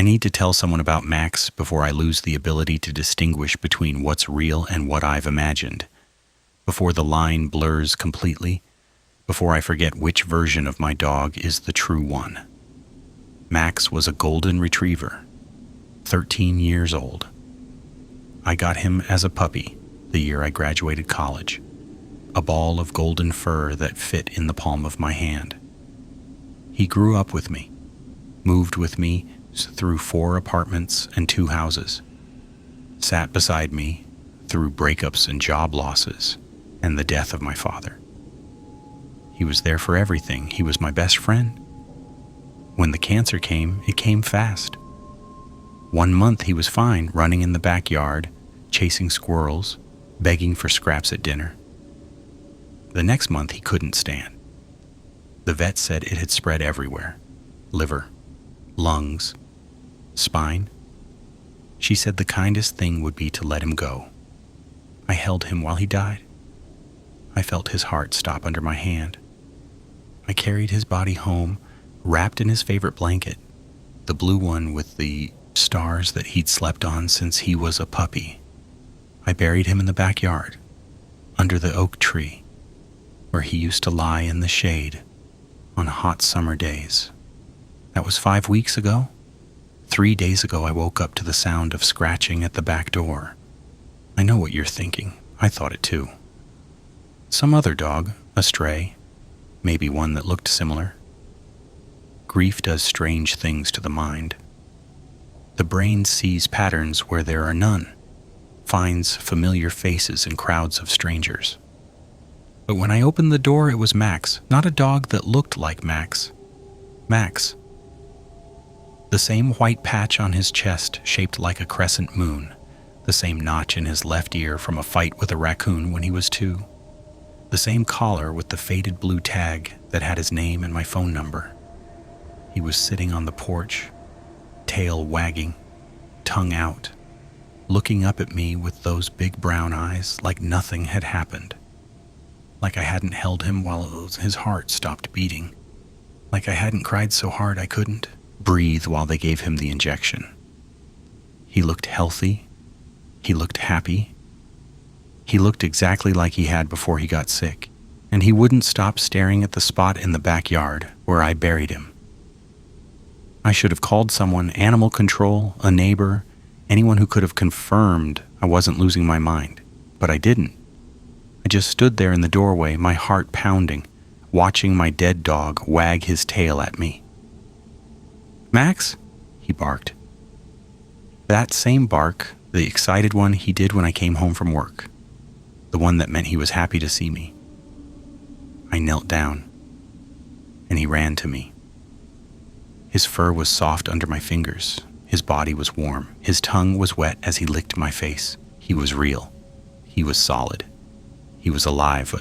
I need to tell someone about Max before I lose the ability to distinguish between what's real and what I've imagined, before the line blurs completely, before I forget which version of my dog is the true one. Max was a golden retriever, 13 years old. I got him as a puppy the year I graduated college, a ball of golden fur that fit in the palm of my hand. He grew up with me, moved with me through 4 apartments and 2 houses, sat beside me through breakups and job losses and the death of my father. He was there for everything. He was my best friend. When the cancer came, it came fast. 1 month he was fine, running in the backyard, chasing squirrels, begging for scraps at dinner. The next month he couldn't stand. The vet said it had spread everywhere: liver, lungs, spine. She said the kindest thing would be to let him go. I held him while he died. I felt his heart stop under my hand. I carried his body home, wrapped in his favorite blanket, the blue one with the stars that he'd slept on since he was a puppy. I buried him in the backyard, under the oak tree, where he used to lie in the shade on hot summer days. That was 5 weeks ago. 3 days ago, I woke up to the sound of scratching at the back door. I know what you're thinking. I thought it too. Some other dog, a stray, maybe one that looked similar. Grief does strange things to the mind. The brain sees patterns where there are none, finds familiar faces in crowds of strangers. But when I opened the door, it was Max, not a dog that looked like Max. Max. The same white patch on his chest shaped like a crescent moon, the same notch in his left ear from a fight with a raccoon when he was 2, the same collar with the faded blue tag that had his name and my phone number. He was sitting on the porch, tail wagging, tongue out, looking up at me with those big brown eyes like nothing had happened. Like I hadn't held him while his heart stopped beating. Like I hadn't cried so hard I couldn't breathe while they gave him the injection. He looked healthy. He looked happy. He looked exactly like he had before he got sick, and he wouldn't stop staring at the spot in the backyard where I buried him. I should have called someone, animal control, a neighbor, anyone who could have confirmed I wasn't losing my mind, but I didn't. I just stood there in the doorway, my heart pounding, watching my dead dog wag his tail at me. "Max?" he barked. That same bark, the excited one he did when I came home from work, the one that meant he was happy to see me. I knelt down, and he ran to me. His fur was soft under my fingers. His body was warm. His tongue was wet as he licked my face. He was real. He was solid. He was alive,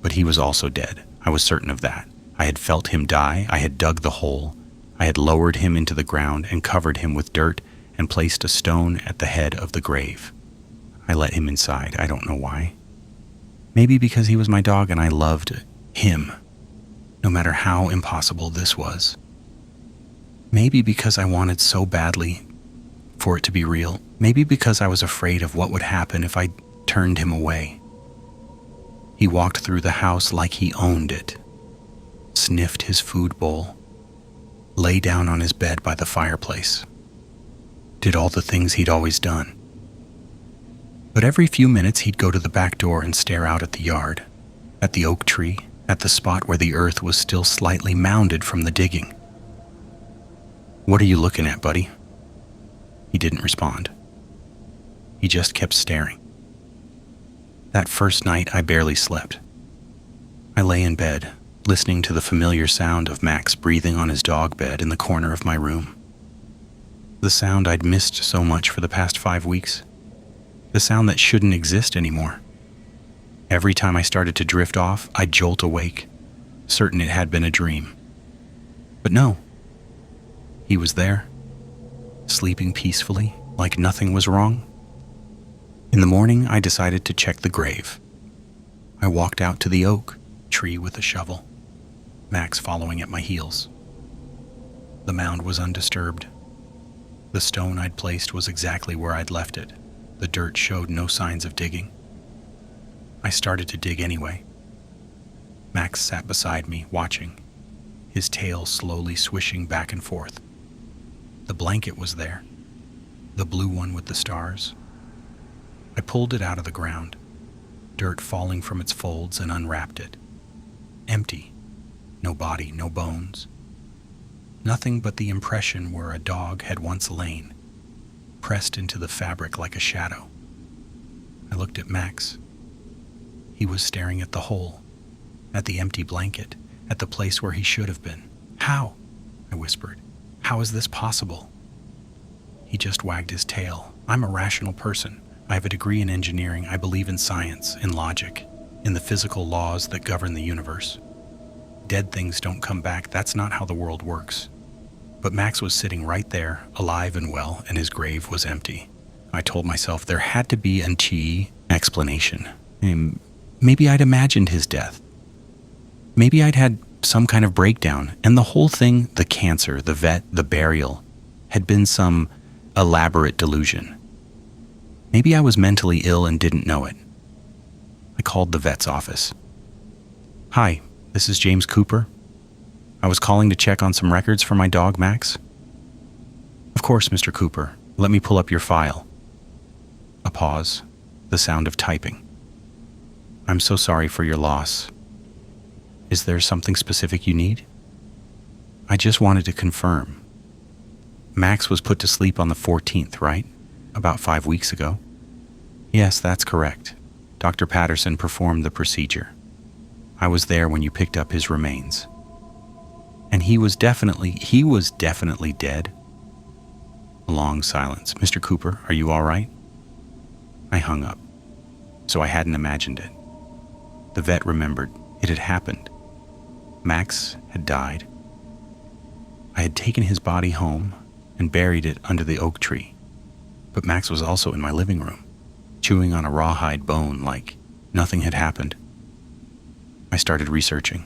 but he was also dead. I was certain of that. I had felt him die. I had dug the hole. I had lowered him into the ground and covered him with dirt and placed a stone at the head of the grave. I let him inside. I don't know why. Maybe because he was my dog and I loved him, no matter how impossible this was. Maybe because I wanted so badly for it to be real. Maybe because I was afraid of what would happen if I turned him away. He walked through the house like he owned it, sniffed his food bowl, lay down on his bed by the fireplace, did all the things he'd always done. But every few minutes he'd go to the back door and stare out at the yard, at the oak tree, at the spot where the earth was still slightly mounded from the digging. "What are you looking at, buddy?" He didn't respond. He just kept staring. That first night, I barely slept. I lay in bed, listening to the familiar sound of Max breathing on his dog bed in the corner of my room. The sound I'd missed so much for the past 5 weeks. The sound that shouldn't exist anymore. Every time I started to drift off, I'd jolt awake, certain it had been a dream. But no. He was there, sleeping peacefully, like nothing was wrong. In the morning, I decided to check the grave. I walked out to the oak tree with a shovel, Max following at my heels. The mound was undisturbed. The stone I'd placed was exactly where I'd left it. The dirt showed no signs of digging. I started to dig anyway. Max sat beside me, watching, his tail slowly swishing back and forth. The blanket was there, the blue one with the stars. I pulled it out of the ground, dirt falling from its folds, and unwrapped it. Empty. No body, no bones. Nothing but the impression where a dog had once lain, pressed into the fabric like a shadow. I looked at Max. He was staring at the hole, at the empty blanket, at the place where he should have been. "How?" I whispered. "How is this possible?" He just wagged his tail. "I'm a rational person. I have a degree in engineering. I believe in science, in logic, in the physical laws that govern the universe. Dead things don't come back. That's not how the world works." But Max was sitting right there, alive and well, and his grave was empty. I told myself there had to be an explanation. Maybe I'd imagined his death. Maybe I'd had some kind of breakdown, and the whole thing, the cancer, the vet, the burial, had been some elaborate delusion. Maybe I was mentally ill and didn't know it. I called the vet's office. "Hi, this is James Cooper. I was calling to check on some records for my dog, Max." "Of course, Mr. Cooper. Let me pull up your file." A pause, the sound of typing. "I'm so sorry for your loss. Is there something specific you need?" "I just wanted to confirm. Max was put to sleep on the 14th, right? About 5 weeks ago?" "Yes, that's correct. Dr. Patterson performed the procedure. I was there when you picked up his remains. And he was definitely dead." A long silence. "Mr. Cooper, are you all right?" I hung up. So I hadn't imagined it. The vet remembered. It had happened. Max had died. I had taken his body home and buried it under the oak tree. But Max was also in my living room, chewing on a rawhide bone like nothing had happened. I started researching.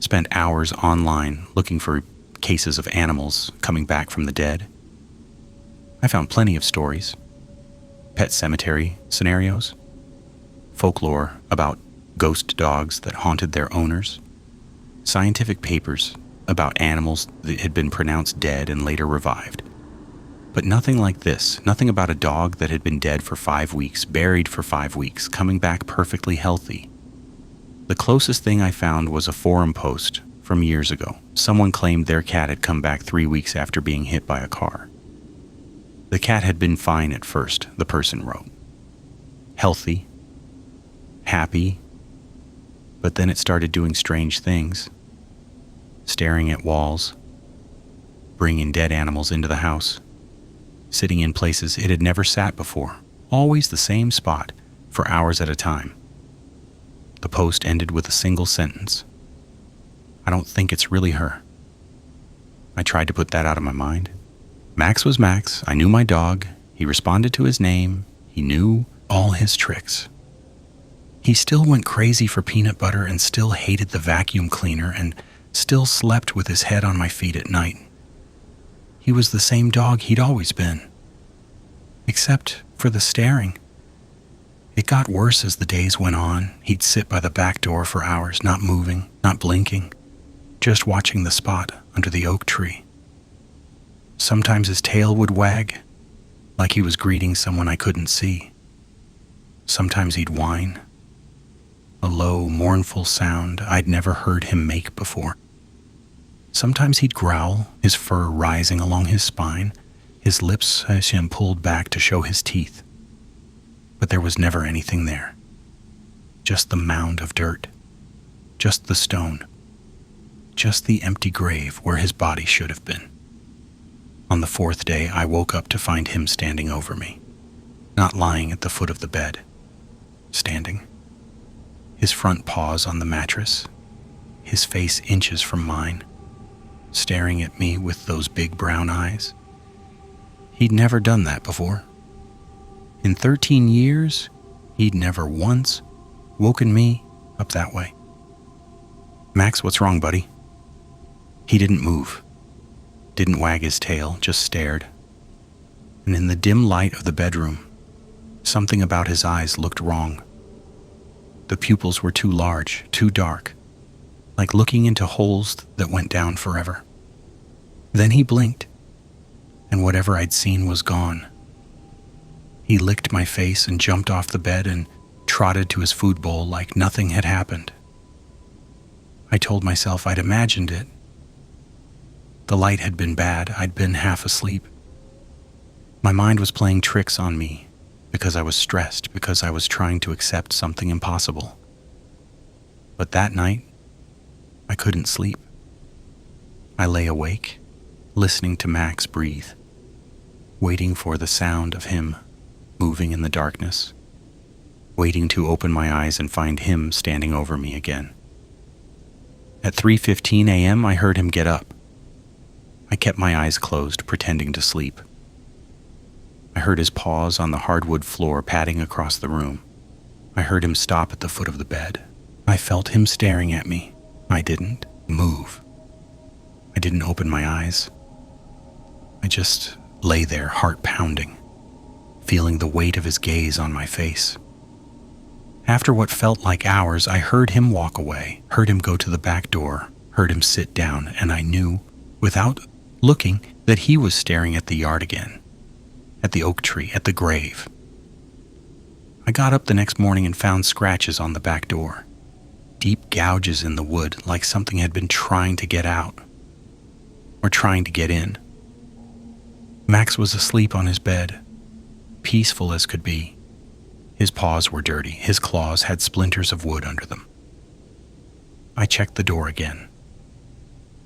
Spent hours online looking for cases of animals coming back from the dead. I found plenty of stories. Pet cemetery scenarios. Folklore about ghost dogs that haunted their owners. Scientific papers about animals that had been pronounced dead and later revived. But nothing like this. Nothing about a dog that had been dead for 5 weeks, buried for 5 weeks, coming back perfectly healthy. The closest thing I found was a forum post from years ago. Someone claimed their cat had come back 3 weeks after being hit by a car. The cat had been fine at first, the person wrote. Healthy, happy, but then it started doing strange things. Staring at walls, bringing dead animals into the house, sitting in places it had never sat before, always the same spot, for hours at a time. The post ended with a single sentence. "I don't think it's really her." I tried to put that out of my mind. Max was Max. I knew my dog. He responded to his name. He knew all his tricks. He still went crazy for peanut butter and still hated the vacuum cleaner and still slept with his head on my feet at night. He was the same dog he'd always been. Except for the staring. It got worse as the days went on. He'd sit by the back door for hours, not moving, not blinking, just watching the spot under the oak tree. Sometimes his tail would wag, like he was greeting someone I couldn't see. Sometimes he'd whine, a low, mournful sound I'd never heard him make before. Sometimes he'd growl, his fur rising along his spine, his lips as him pulled back to show his teeth. But there was never anything there. Just the mound of dirt. Just the stone. Just the empty grave where his body should have been. On the 4th day, I woke up to find him standing over me, not lying at the foot of the bed, standing. His front paws on the mattress, his face inches from mine, staring at me with those big brown eyes. He'd never done that before. In 13 years, he'd never once woken me up that way. "Max, what's wrong, buddy?" He didn't move, didn't wag his tail, just stared, and in the dim light of the bedroom, something about his eyes looked wrong. The pupils were too large, too dark, like looking into holes that went down forever. Then he blinked, and whatever I'd seen was gone. He licked my face and jumped off the bed and trotted to his food bowl like nothing had happened. I told myself I'd imagined it. The light had been bad. I'd been half asleep. My mind was playing tricks on me because I was stressed, because I was trying to accept something impossible. But that night, I couldn't sleep. I lay awake, listening to Max breathe, waiting for the sound of him moving in the darkness, waiting to open my eyes and find him standing over me again. At 3:15 a.m., I heard him get up. I kept my eyes closed, pretending to sleep. I heard his paws on the hardwood floor padding across the room. I heard him stop at the foot of the bed. I felt him staring at me. I didn't move. I didn't open my eyes. I just lay there, heart pounding, feeling the weight of his gaze on my face. After what felt like hours, I heard him walk away, heard him go to the back door, heard him sit down, and I knew, without looking, that he was staring at the yard again, at the oak tree, at the grave. I got up the next morning and found scratches on the back door, deep gouges in the wood like something had been trying to get out, or trying to get in. Max was asleep on his bed, peaceful as could be. His paws were dirty. His claws had splinters of wood under them. I checked the door again.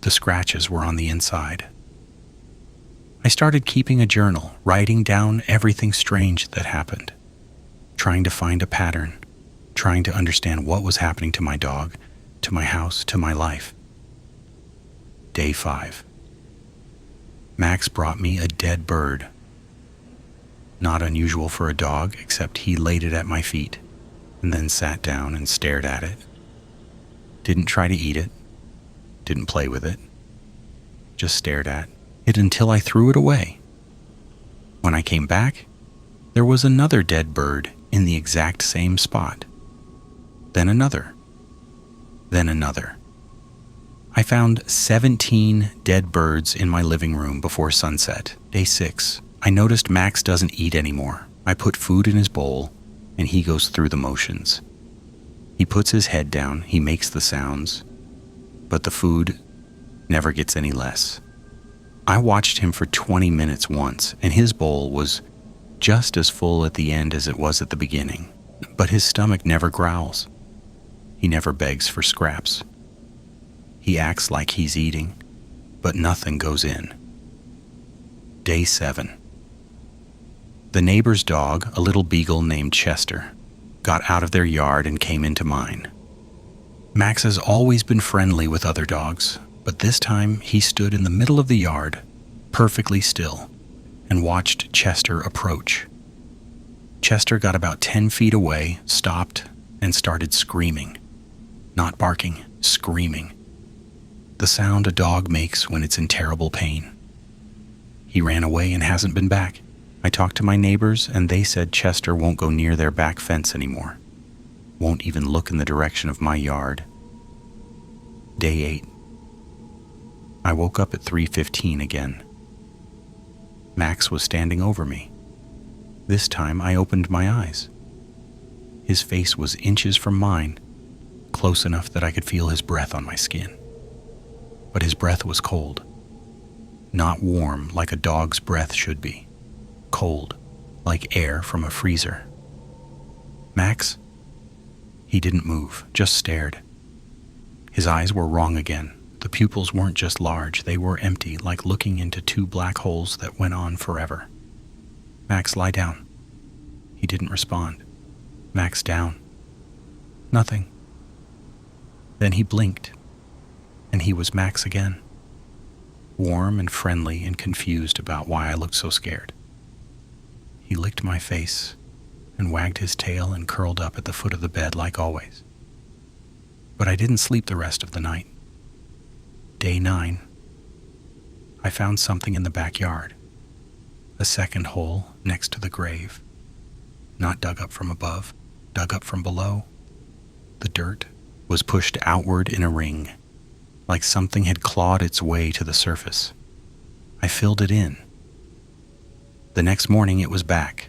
The scratches were on the inside. I started keeping a journal, writing down everything strange that happened, trying to find a pattern, trying to understand what was happening to my dog, to my house, to my life. Day 5. Max brought me a dead bird. Not unusual for a dog, except he laid it at my feet and then sat down and stared at it. Didn't try to eat it, didn't play with it, just stared at it until I threw it away. When I came back, there was another dead bird in the exact same spot. Then another. Then another. I found 17 dead birds in my living room before sunset. Day 6. I noticed Max doesn't eat anymore. I put food in his bowl, and he goes through the motions. He puts his head down, he makes the sounds, but the food never gets any less. I watched him for 20 minutes once, and his bowl was just as full at the end as it was at the beginning, but his stomach never growls. He never begs for scraps. He acts like he's eating, but nothing goes in. Day 7. The neighbor's dog, a little beagle named Chester, got out of their yard and came into mine. Max has always been friendly with other dogs, but this time he stood in the middle of the yard, perfectly still, and watched Chester approach. Chester got about 10 feet away, stopped, and started screaming. Not barking, screaming. The sound a dog makes when it's in terrible pain. He ran away and hasn't been back. I talked to my neighbors, and they said Chester won't go near their back fence anymore. Won't even look in the direction of my yard. Day 8. I woke up at 3:15 again. Max was standing over me. This time I opened my eyes. His face was inches from mine, close enough that I could feel his breath on my skin. But his breath was cold. Not warm like a dog's breath should be. Cold, like air from a freezer. Max? He didn't move, just stared. His eyes were wrong again. The pupils weren't just large, they were empty, like looking into two black holes that went on forever. Max, lie down. He didn't respond. Max, down. Nothing. Then he blinked, and he was Max again. Warm and friendly and confused about why I looked so scared. He licked my face and wagged his tail and curled up at the foot of the bed like always. But I didn't sleep the rest of the night. Day 9. I found something in the backyard. A second hole next to the grave. Not dug up from above, dug up from below. The dirt was pushed outward in a ring, like something had clawed its way to the surface. I filled it in. The next morning it was back.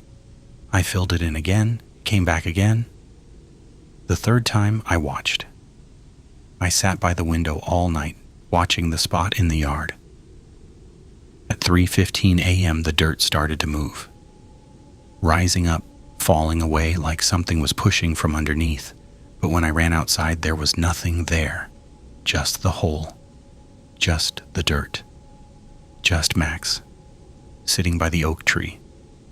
I filled it in again, came back again. The third time I watched. I sat by the window all night, watching the spot in the yard. At 3:15 a.m. the dirt started to move, rising up, falling away like something was pushing from underneath. But when I ran outside, there was nothing there. Just the hole. Just the dirt. Just Max, sitting by the oak tree,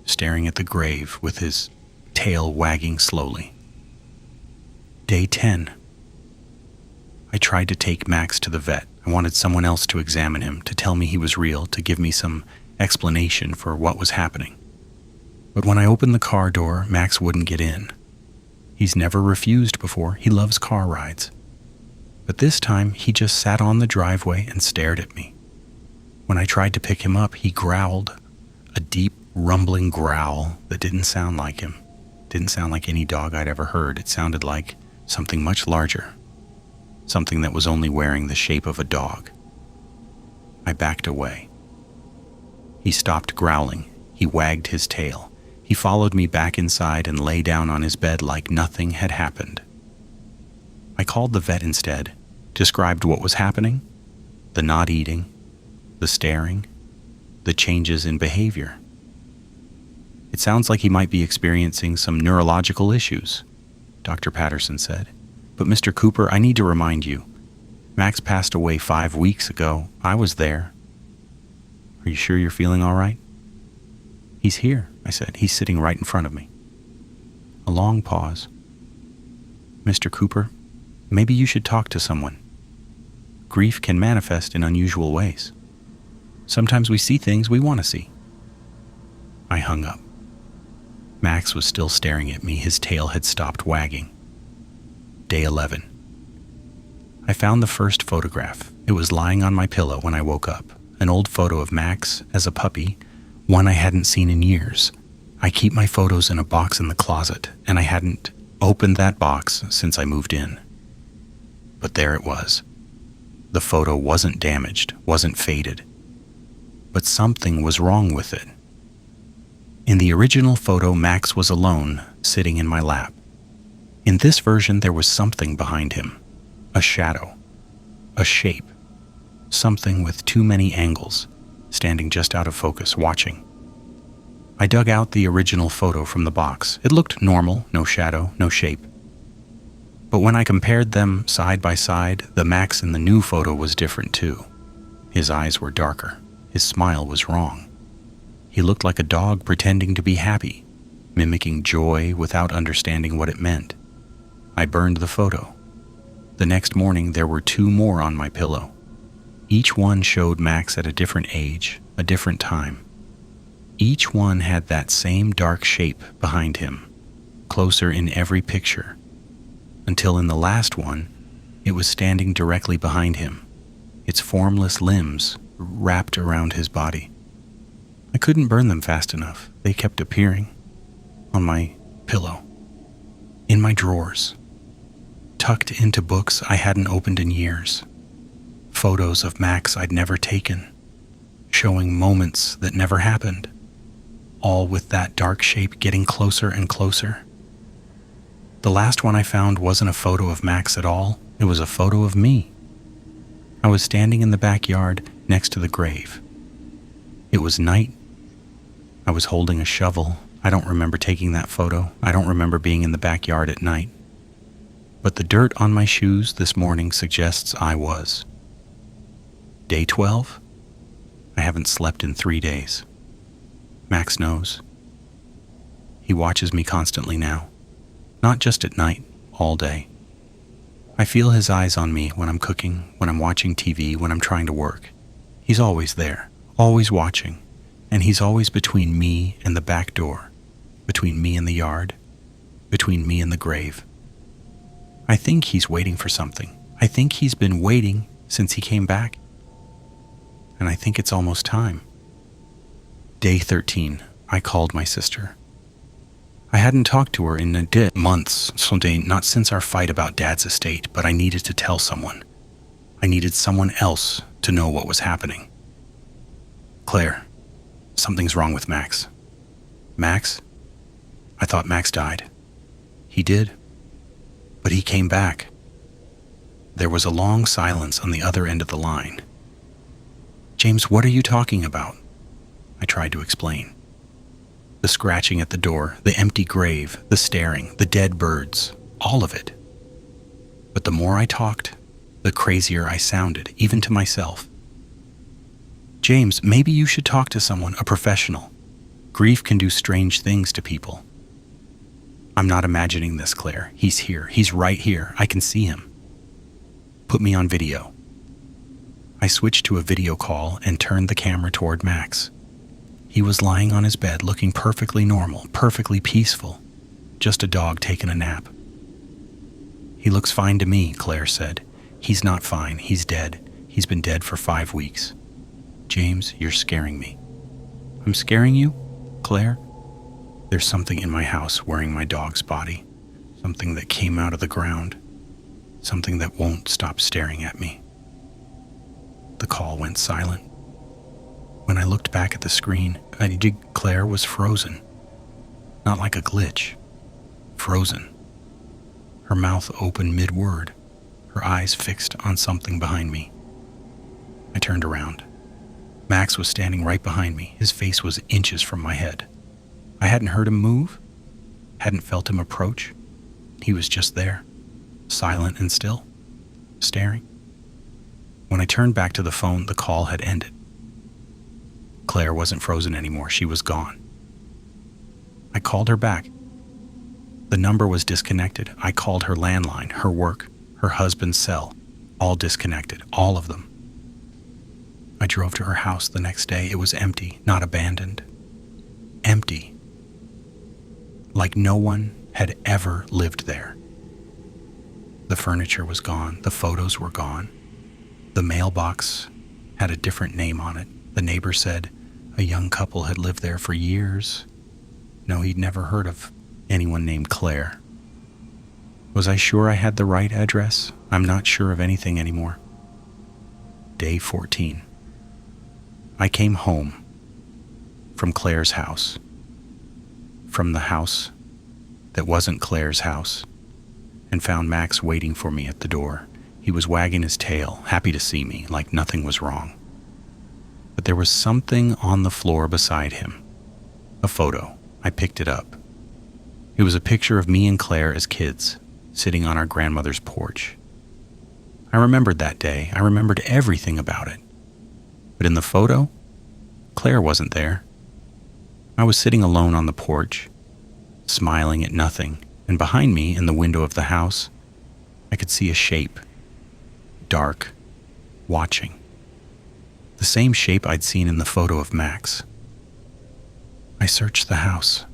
staring at the grave with his tail wagging slowly. Day 10. I tried to take Max to the vet. I wanted someone else to examine him, to tell me he was real, to give me some explanation for what was happening. But when I opened the car door, Max wouldn't get in. He's never refused before. He loves car rides. But this time, he just sat on the driveway and stared at me. When I tried to pick him up, he growled, a deep, rumbling growl that didn't sound like him. Didn't sound like any dog I'd ever heard. It sounded like something much larger. Something that was only wearing the shape of a dog. I backed away. He stopped growling. He wagged his tail. He followed me back inside and lay down on his bed like nothing had happened. I called the vet instead, described what was happening, the not eating, the staring, the changes in behavior. It sounds like he might be experiencing some neurological issues, Dr. Patterson said. But Mr. Cooper, I need to remind you, Max passed away 5 weeks ago. I was there. Are you sure you're feeling all right? He's here, I said. He's sitting right in front of me. A long pause. Mr. Cooper, maybe you should talk to someone. Grief can manifest in unusual ways. Sometimes we see things we want to see. I hung up. Max was still staring at me. His tail had stopped wagging. Day 11. I found the first photograph. It was lying on my pillow when I woke up. An old photo of Max as a puppy, one I hadn't seen in years. I keep my photos in a box in the closet, and I hadn't opened that box since I moved in. But there it was. The photo wasn't damaged, wasn't faded. But something was wrong with it. In the original photo, Max was alone, sitting in my lap. In this version, there was something behind him. A shadow. A shape. Something with too many angles, standing just out of focus, watching. I dug out the original photo from the box. It looked normal, no shadow, no shape. But when I compared them side by side, the Max in the new photo was different too. His eyes were darker. His smile was wrong. He looked like a dog pretending to be happy, mimicking joy without understanding what it meant. I burned the photo. The next morning, there were 2 more on my pillow. Each one showed Max at a different age, a different time. Each one had that same dark shape behind him, closer in every picture, until in the last one, it was standing directly behind him, its formless limbs wrapped around his body. I couldn't burn them fast enough. They kept appearing on my pillow, in my drawers, tucked into books I hadn't opened in years. Photos of Max I'd never taken, showing moments that never happened, all with that dark shape getting closer and closer. The last one I found wasn't a photo of Max at all. It was a photo of me. I was standing in the backyard next to the grave. It was night. I was holding a shovel. I don't remember taking that photo. I don't remember being in the backyard at night. But the dirt on my shoes this morning suggests I was. Day 12? I haven't slept in 3 days. Max knows. He watches me constantly now. Not just at night, all day. I feel his eyes on me when I'm cooking, when I'm watching TV, when I'm trying to work. He's always there, always watching, and he's always between me and the back door, between me and the yard, between me and the grave. I think he's waiting for something. I think he's been waiting since he came back. And I think it's almost time. Day 13. I called my sister. I hadn't talked to her in months, not since our fight about Dad's estate, but I needed to tell someone. I needed someone else to know what was happening. Claire, something's wrong with Max. Max? I thought Max died. He did. But he came back. There was a long silence on the other end of the line. James, what are you talking about? I tried to explain. The scratching at the door, the empty grave, the staring, the dead birds, all of it. But the more I talked, the crazier I sounded, even to myself. James, maybe you should talk to someone, a professional. Grief can do strange things to people. I'm not imagining this, Claire. He's here. He's right here. I can see him. Put me on video. I switched to a video call and turned the camera toward Max. He was lying on his bed looking perfectly normal, perfectly peaceful. Just a dog taking a nap. He looks fine to me, Claire said. He's not fine. He's dead. He's been dead for 5 weeks. James, you're scaring me. I'm scaring you, Claire? There's something in my house wearing my dog's body. Something that came out of the ground. Something that won't stop staring at me. The call went silent. When I looked back at the screen, Claire was frozen. Not like a glitch. Frozen. Her mouth open mid-word, her eyes fixed on something behind me. I turned around. Max was standing right behind me. His face was inches from my head. I hadn't heard him move, hadn't felt him approach. He was just there, silent and still, staring. When I turned back to the phone, the call had ended. Claire wasn't frozen anymore. She was gone. I called her back. The number was disconnected. I called her landline, her work, her husband's cell, all disconnected, all of them. I drove to her house the next day. It was empty, not abandoned. Empty. Like no one had ever lived there. The furniture was gone. The photos were gone. The mailbox had a different name on it. The neighbor said a young couple had lived there for years. No, he'd never heard of anyone named Claire. Was I sure I had the right address? I'm not sure of anything anymore. Day 14. I came home from Claire's house. From the house that wasn't Claire's house, and found Max waiting for me at the door. He was wagging his tail, happy to see me, like nothing was wrong. But there was something on the floor beside him. A photo. I picked it up. It was a picture of me and Claire as kids, sitting on our grandmother's porch. I remembered that day. I remembered everything about it. But in the photo, Claire wasn't there. I was sitting alone on the porch, smiling at nothing, and behind me, in the window of the house, I could see a shape, dark, watching. The same shape I'd seen in the photo of Max. I searched the house.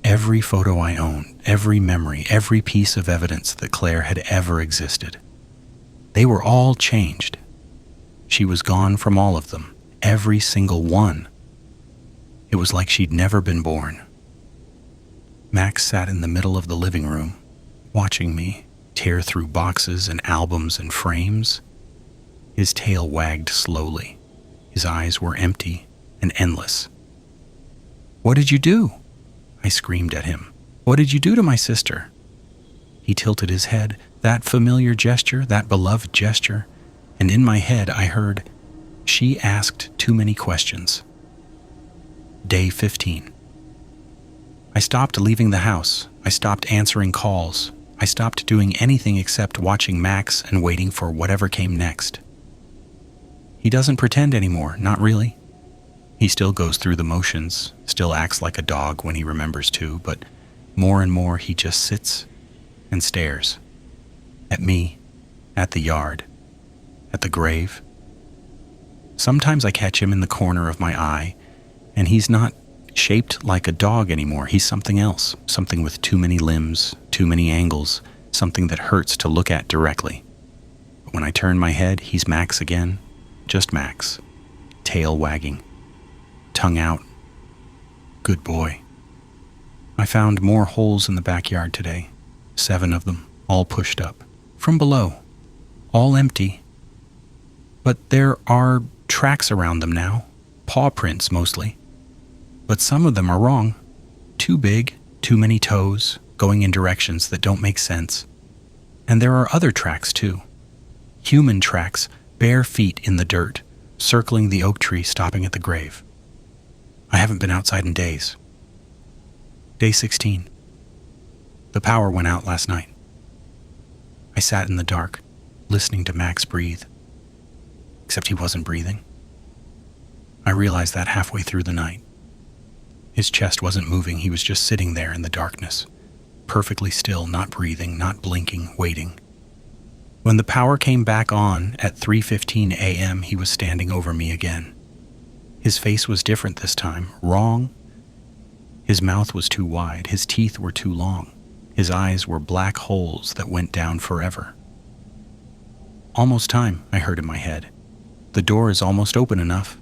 Every photo I own, every memory, every piece of evidence that Claire had ever existed. They were all changed. She was gone from all of them, every single one. It was like she'd never been born. Max sat in the middle of the living room, watching me tear through boxes and albums and frames. His tail wagged slowly. His eyes were empty and endless. "What did you do?" I screamed at him. "What did you do to my sister?" He tilted his head, that familiar gesture, that beloved gesture, and in my head I heard, "She asked too many questions." Day 15. I stopped leaving the house. I stopped answering calls. I stopped doing anything except watching Max and waiting for whatever came next. He doesn't pretend anymore, not really. He still goes through the motions, still acts like a dog when he remembers to, but more and more he just sits and stares. At me, at the yard, at the grave. Sometimes I catch him in the corner of my eye, and he's not shaped like a dog anymore. He's something else, something with too many limbs, too many angles, something that hurts to look at directly. But when I turn my head, he's Max again, just Max, tail wagging, tongue out. Good boy. I found more holes in the backyard today, 7 of them, all pushed up, from below, all empty. But there are tracks around them now, paw prints mostly. But some of them are wrong. Too big, too many toes, going in directions that don't make sense. And there are other tracks too. Human tracks, bare feet in the dirt, circling the oak tree, stopping at the grave. I haven't been outside in days. Day 16. The power went out last night. I sat in the dark, listening to Max breathe. Except he wasn't breathing. I realized that halfway through the night. His chest wasn't moving, he was just sitting there in the darkness, perfectly still, not breathing, not blinking, waiting. When the power came back on at 3:15 a.m., he was standing over me again. His face was different this time, wrong. His mouth was too wide, his teeth were too long, his eyes were black holes that went down forever. Almost time, I heard in my head. The door is almost open enough.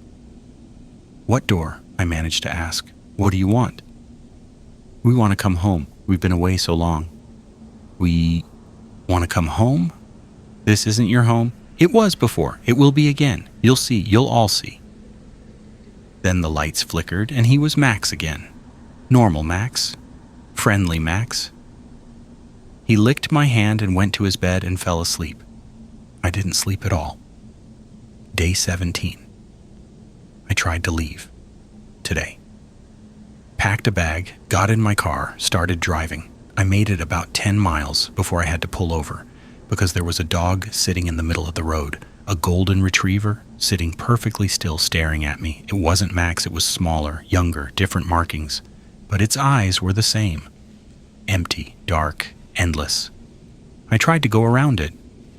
What door? I managed to ask. What do you want? We want to come home. We've been away so long. We want to come home? This isn't your home? It was before. It will be again. You'll see. You'll all see. Then the lights flickered and he was Max again. Normal Max. Friendly Max. He licked my hand and went to his bed and fell asleep. I didn't sleep at all. Day 17. I tried to leave. Today. Packed a bag, got in my car, started driving. I made it about 10 miles before I had to pull over because there was a dog sitting in the middle of the road, a golden retriever sitting perfectly still staring at me. It wasn't Max, it was smaller, younger, different markings, but its eyes were the same. Empty, dark, endless. I tried to go around it.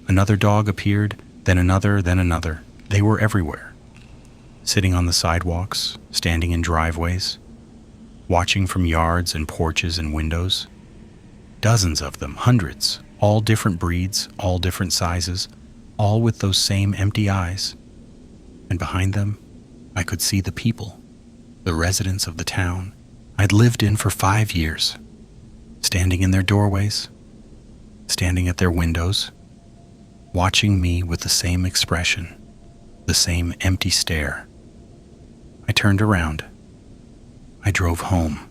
Another dog appeared, then another, then another. They were everywhere. Sitting on the sidewalks, standing in driveways, watching from yards and porches and windows. Dozens of them, hundreds, all different breeds, all different sizes, all with those same empty eyes. And behind them, I could see the people, the residents of the town I'd lived in for 5 years, standing in their doorways, standing at their windows, watching me with the same expression, the same empty stare. I turned around. I drove home.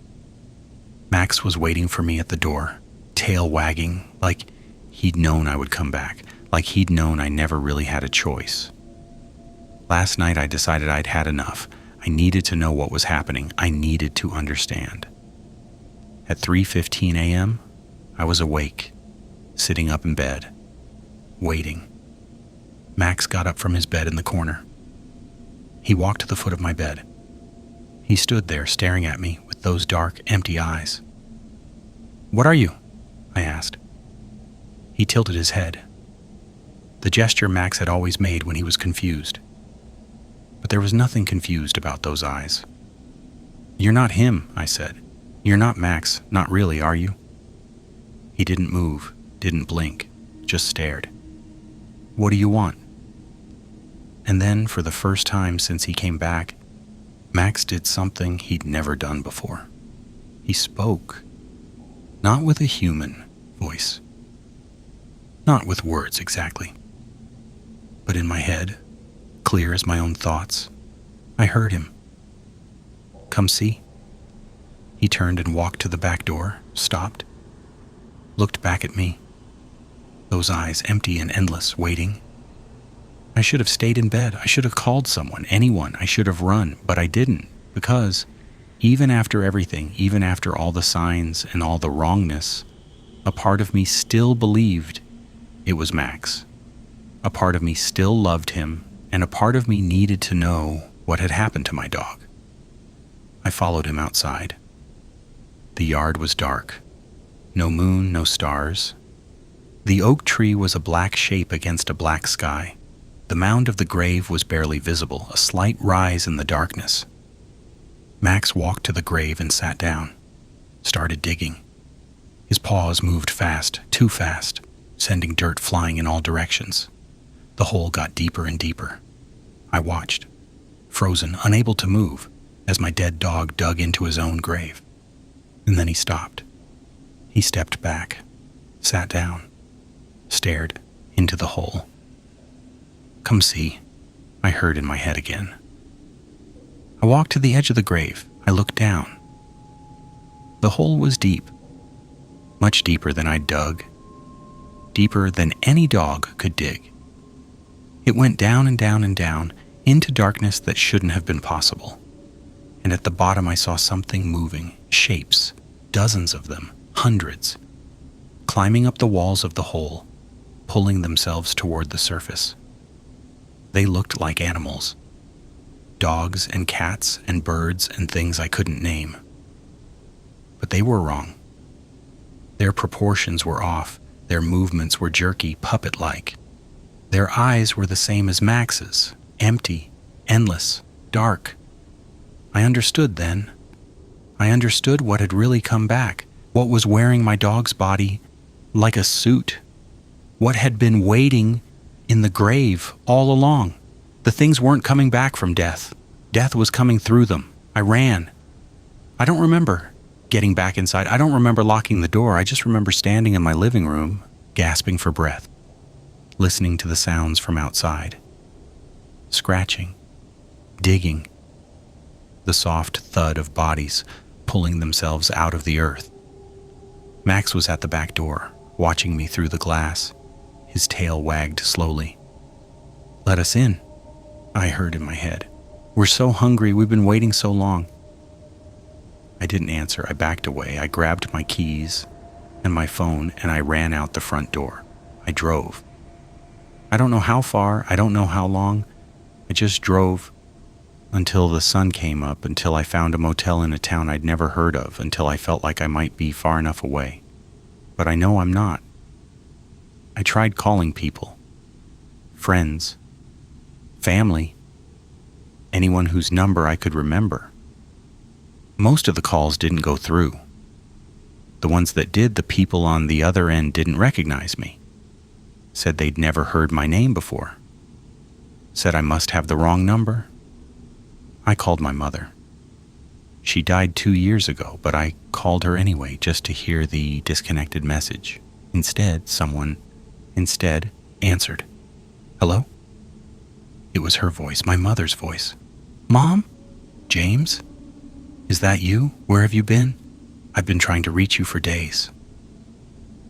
Max was waiting for me at the door, tail wagging, like he'd known I would come back, like he'd known I never really had a choice. Last night I decided I'd had enough. I needed to know what was happening. I needed to understand. At 3:15 a.m., I was awake, sitting up in bed, waiting. Max got up from his bed in the corner. He walked to the foot of my bed. He stood there staring at me with those dark, empty eyes. "What are you?" I asked. He tilted his head. The gesture Max had always made when he was confused. But there was nothing confused about those eyes. "You're not him," I said. "You're not Max, not really, are you?" He didn't move, didn't blink, just stared. "What do you want?" And then, for the first time since he came back, Max did something he'd never done before. He spoke. Not with a human voice. Not with words exactly. But in my head, clear as my own thoughts, I heard him. "Come see." He turned and walked to the back door, stopped, looked back at me. Those eyes empty and endless, waiting. I should have stayed in bed. I should have called someone, anyone. I should have run, but I didn't, because even after everything, even after all the signs and all the wrongness, a part of me still believed it was Max. A part of me still loved him, and a part of me needed to know what had happened to my dog. I followed him outside. The yard was dark. No moon, no stars. The oak tree was a black shape against a black sky. The mound of the grave was barely visible, a slight rise in the darkness. Max walked to the grave and sat down, started digging. His paws moved fast, too fast, sending dirt flying in all directions. The hole got deeper and deeper. I watched, frozen, unable to move. as my dead dog dug into his own grave. And then he stopped. He stepped back, sat down, stared into the hole. "Come see," I heard in my head again. I walked to the edge of the grave. I looked down. The hole was deep, much deeper than I'd dug, deeper than any dog could dig. It went down and down and down into darkness that shouldn't have been possible. And at the bottom I saw something moving, shapes, dozens of them, hundreds, climbing up the walls of the hole, pulling themselves toward the surface. They looked like animals, dogs and cats and birds and things I couldn't name. But they were wrong. Their proportions were off, their movements were jerky, puppet-like. Their eyes were the same as Max's, empty, endless, dark. I understood then. I understood what had really come back, what was wearing my dog's body like a suit, what had been waiting in the grave all along. The things weren't coming back from death. Death was coming through them. I ran. I don't remember getting back inside. I don't remember locking the door. I just remember standing in my living room, gasping for breath, listening to the sounds from outside. Scratching, digging, the soft thud of bodies pulling themselves out of the earth. Max was at the back door, watching me through the glass. His tail wagged slowly. "Let us in," I heard in my head. "We're so hungry. We've been waiting so long." I didn't answer. I backed away. I grabbed my keys and my phone, and I ran out the front door. I drove. I don't know how far. I don't know how long. I just drove until the sun came up, until I found a motel in a town I'd never heard of, until I felt like I might be far enough away. But I know I'm not. I tried calling people, friends, family, anyone whose number I could remember. Most of the calls didn't go through. The ones that did, the people on the other end didn't recognize me. Said they'd never heard my name before. Said I must have the wrong number. I called my mother. She died 2 years ago, but I called her anyway just to hear the disconnected message. Instead, someone answered. "Hello?" It was her voice, my mother's voice. "Mom? James? Is that you? Where have you been? I've been trying to reach you for days."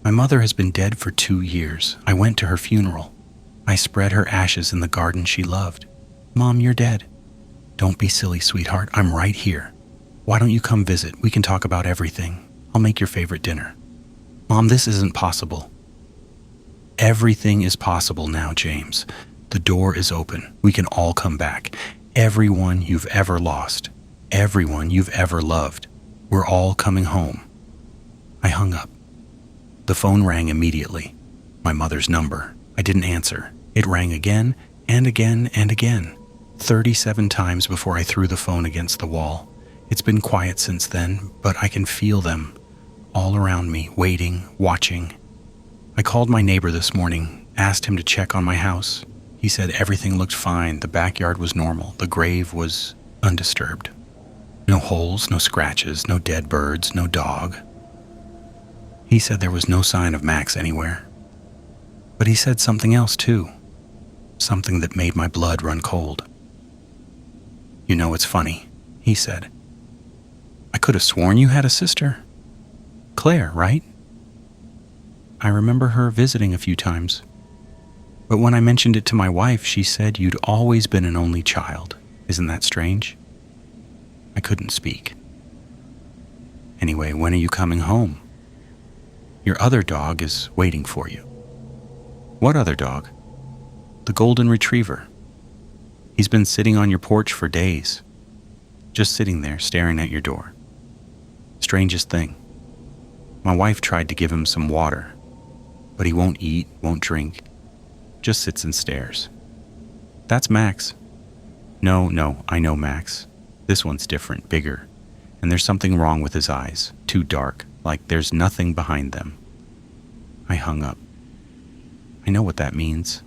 My mother has been dead for 2 years. I went to her funeral. I spread her ashes in the garden she loved. "Mom, you're dead." "Don't be silly, sweetheart. I'm right here. Why don't you come visit? We can talk about everything. I'll make your favorite dinner." "Mom, this isn't possible." "Everything is possible now, James. The door is open. We can all come back. Everyone you've ever lost. Everyone you've ever loved. We're all coming home." I hung up. The phone rang immediately. My mother's number. I didn't answer. It rang again and again and again. 37 times before I threw the phone against the wall. It's been quiet since then, but I can feel them all around me, waiting, watching. I called my neighbor this morning, asked him to check on my house. He said everything looked fine. The backyard was normal. The grave was undisturbed. No holes, no scratches, no dead birds, no dog. He said there was no sign of Max anywhere. But he said something else too. Something that made my blood run cold. "You know, it's funny," he said. "I could have sworn you had a sister. Claire, right? I remember her visiting a few times. But when I mentioned it to my wife, she said you'd always been an only child. Isn't that strange?" I couldn't speak. "Anyway, when are you coming home? Your other dog is waiting for you." "What other dog?" "The golden retriever. He's been sitting on your porch for days. Just sitting there, staring at your door. Strangest thing. My wife tried to give him some water, but he won't eat, won't drink. Just sits and stares. That's Max." No, I know Max. This one's different, bigger, and there's something wrong with his eyes. Too dark, like there's nothing behind them." I hung up. I know what that means.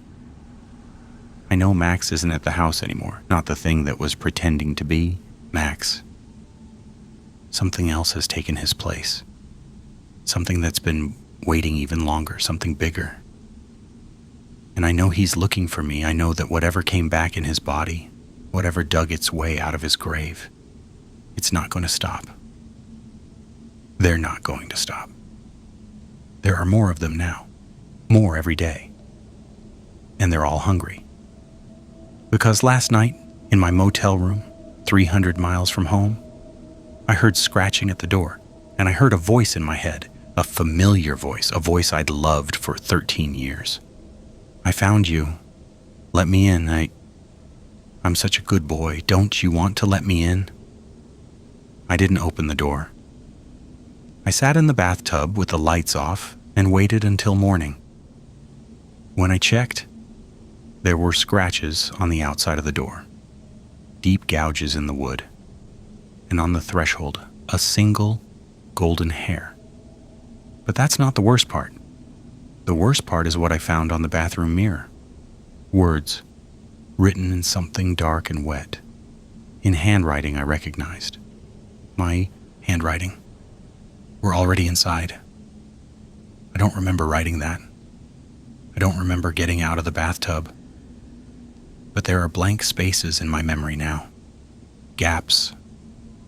I know Max isn't at the house anymore, not the thing that was pretending to be Max. Something else has taken his place. Something that's been waiting even longer, something bigger. And I know he's looking for me. I know that whatever came back in his body, whatever dug its way out of his grave, it's not going to stop. They're not going to stop. There are more of them now, more every day. And they're all hungry. Because last night, in my motel room, 300 miles from home, I heard scratching at the door, and I heard a voice in my head, a familiar voice, a voice I'd loved for 13 years. I found you. Let me in. I'm such a good boy. Don't you want to let me in? I didn't open the door. I sat in the bathtub with the lights off and waited until morning. When I checked, there were scratches on the outside of the door, deep gouges in the wood, and on the threshold, a single golden hair. But that's not the worst part. The worst part is what I found on the bathroom mirror. Words, written in something dark and wet, in handwriting I recognized. My handwriting. We're already inside. I don't remember writing that. I don't remember getting out of the bathtub. But there are blank spaces in my memory now. Gaps,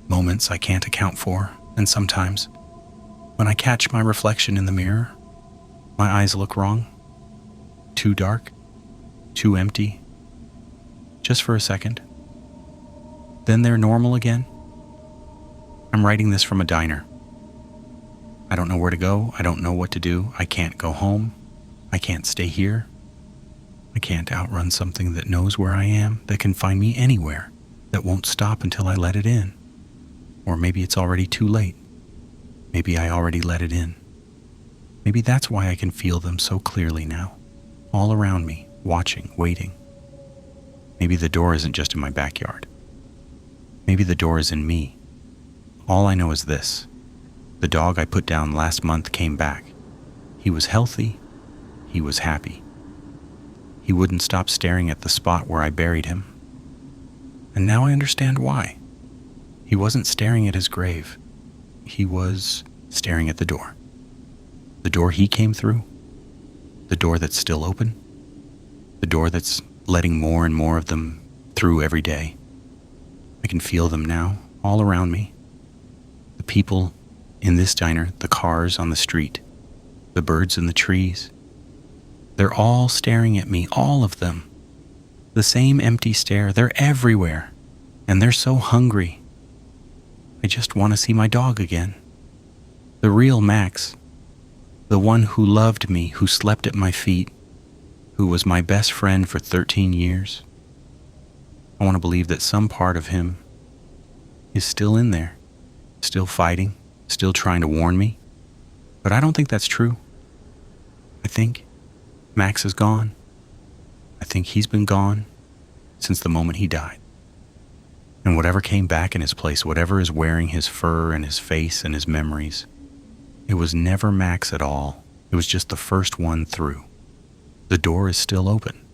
moments I can't account for, and sometimes, when I catch my reflection in the mirror, my eyes look wrong. Too dark, too empty, just for a second. Then they're normal again. I'm writing this from a diner. I don't know where to go. I don't know what to do. I can't go home. I can't stay here. I can't outrun something that knows where I am, that can find me anywhere, that won't stop until I let it in. Or maybe it's already too late. Maybe I already let it in. Maybe that's why I can feel them so clearly now, all around me, watching, waiting. Maybe the door isn't just in my backyard. Maybe the door is in me. All I know is this. The dog I put down last month came back. He was healthy. He was happy. He wouldn't stop staring at the spot where I buried him. And now I understand why. He wasn't staring at his grave. He was staring at the door. The door he came through. The door that's still open. The door that's letting more and more of them through every day. I can feel them now, all around me. The people in this diner, the cars on the street, the birds in the trees. They're all staring at me, all of them. The same empty stare, they're everywhere. And they're so hungry. I just want to see my dog again. The real Max. The one who loved me, who slept at my feet, who was my best friend for 13 years. I want to believe that some part of him is still in there, still fighting, still trying to warn me. But I don't think that's true. I think Max is gone. I think he's been gone since the moment he died. And whatever came back in his place, whatever is wearing his fur and his face and his memories, it was never Max at all. It was just the first one through. The door is still open.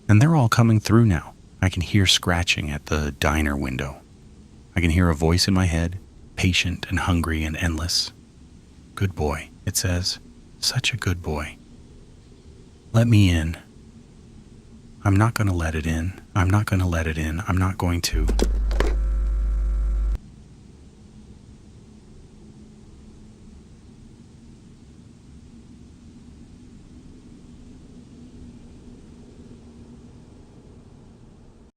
And they're all coming through now. I can hear scratching at the diner window. I can hear a voice in my head, patient and hungry and endless. Good boy, it says. Such a good boy. Let me in. I'm not going to let it in. I'm not going to let it in. I'm not going to.